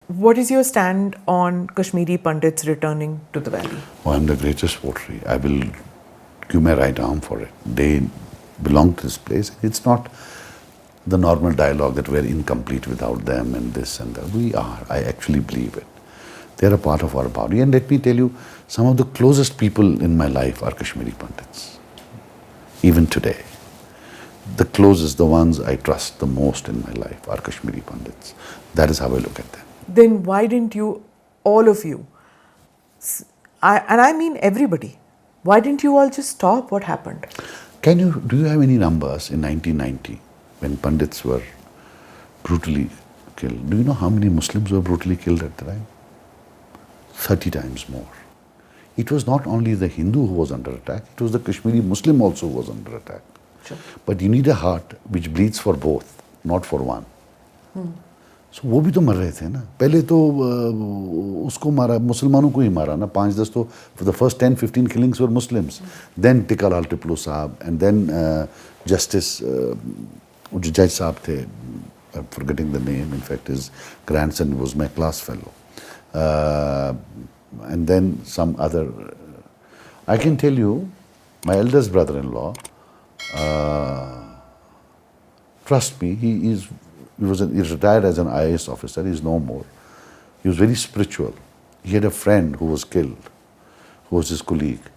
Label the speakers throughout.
Speaker 1: What is your stand on Kashmiri Pandits returning to the valley?
Speaker 2: Oh, I'm the greatest votary. I will give my right arm for it. They belong to this place. It's not the normal dialogue that we're incomplete without them and this and that. We are. I actually believe it. They're a part of our body. And let me tell you, some of the closest people in my life are Kashmiri Pandits. Even today. The closest, the ones I trust the most in my life are Kashmiri Pandits. That is how I look at them.
Speaker 1: Then why didn't you, all of you, and I mean everybody, why didn't you all just stop what happened?
Speaker 2: Do you have any numbers in 1990 when Pandits were brutally killed? Do you know how many Muslims were brutally killed at the time? 30 times more. It was not only the Hindu who was under attack, it was the Kashmiri Muslim also who was under attack.
Speaker 1: Sure.
Speaker 2: But you need a heart which bleeds for both, not for one. So वो भी तो मर रहे थे ना. पहले तो उसको मारा, मुसलमानों को ही मारा ना. 5-10 तो for the first 10-15 killings were Muslims. Then Tikalal Tiplu Saab, and then Justice जो judge साहब थे, I'm forgetting the name. In fact, his grandson was my class fellow. And then some other. I can tell you, my eldest brother-in-law. Trust me, he retired as an IAS officer. He's no more. He was very spiritual. He had a friend who was killed, who was his colleague.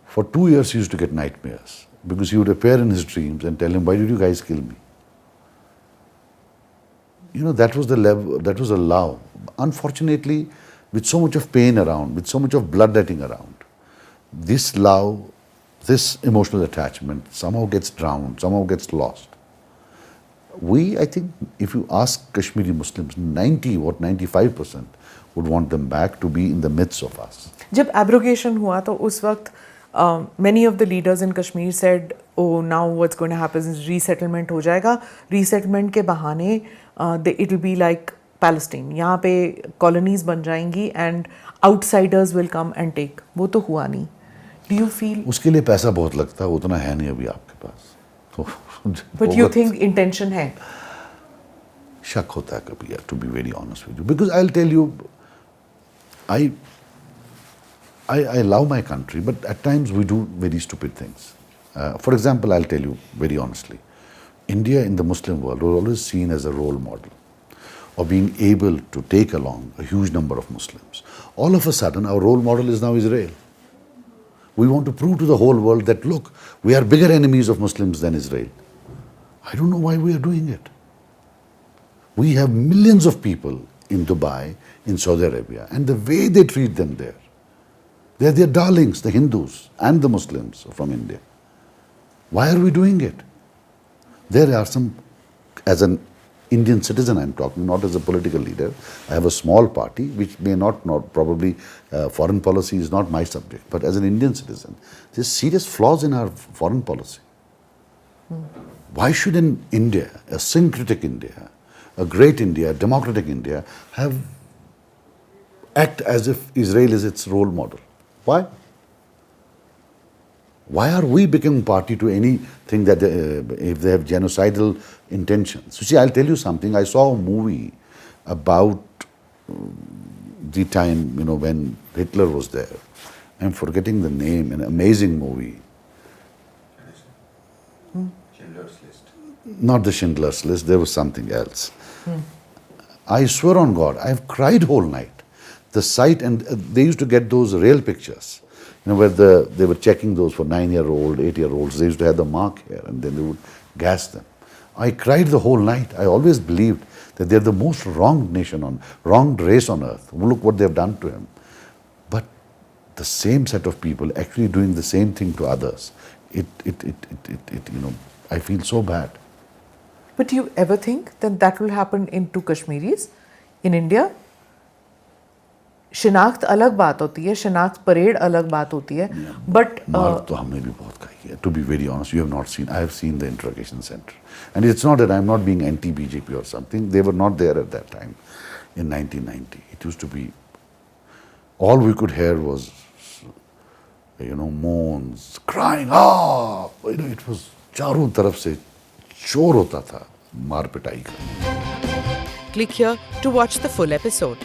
Speaker 2: For 2 years, he used to get nightmares because he would appear in his dreams and tell him, "Why did you guys kill me?" You know, that was the level. That was a love. Unfortunately, with so much of pain around, with so much of bloodletting around, this love, this emotional attachment somehow gets drowned, somehow gets lost. I think, if you ask Kashmiri Muslims, 95% would want them back to be in the midst of us.
Speaker 1: जब abrogation हुआ तो उस वक्त many of the leaders in Kashmir said, "Oh, now what's going to happen is resettlement हो जाएगा. Resettlement के बहाने it will be like Palestine. यहाँ पे colonies बन जाएंगी and outsiders will come and take." वो तो हुआ नहीं. Do you feel?
Speaker 2: उसके लिए पैसा बहुत लगता है, उतना है नहीं अभी आपके पास. तो
Speaker 1: But you think intention है?
Speaker 2: शक होता है कभी, to be very honest with you. Because I'll tell you, I love my country, but at times we do very stupid things. For example, I'll tell you very honestly, India in the Muslim world was always seen as a role model of being able to take along a huge number of Muslims. All of a sudden, our role model is now Israel. We want to prove to the whole world that, look, we are bigger enemies of Muslims than Israel. I don't know why we are doing it. We have millions of people in Dubai, in Saudi Arabia, and the way they treat them there, they are their darlings, the Hindus and the Muslims from India. Why are we doing it? There are some, as an Indian citizen I'm talking, not as a political leader. I have a small party which may not probably foreign policy is not my subject, but as an Indian citizen, there's serious flaws in our foreign policy. Why should an India, a syncretic India, a great India, a democratic India, act as if Israel is its role model? Why? Why are we becoming party to anything that if they have genocidal intentions? You see, I'll tell you something. I saw a movie about the time, when Hitler was there. I'm forgetting the name, an amazing movie.
Speaker 3: Schindler's List.
Speaker 2: Not the Schindler's List, there was something else. I swear on God, I've cried whole night. The sight, and they used to get those real pictures. Where they were checking those for 9-year-old, 8-year-olds. They used to have the mark here and then they would gas them. I cried the whole night. I always believed that they're the most wronged wronged race on earth. Look what they've done to him. But the same set of people actually doing the same thing to others, I feel so bad.
Speaker 1: But do you ever think that will happen to Kashmiris in India? शिनाख्त अलग बात होती है, शिनाख्त parade अलग बात होती है, but
Speaker 2: मार तो हमने भी बहुत खाई है. To be very honest, you have not seen. I have seen the interrogation center, and it's not that I'm not being anti-BJP or something. They were not there at that time, in 1990. It used to be. All we could hear was, moans, crying. It was चारों तरफ से शोर होता था मार पिटाई का.
Speaker 1: Click here to watch the full episode.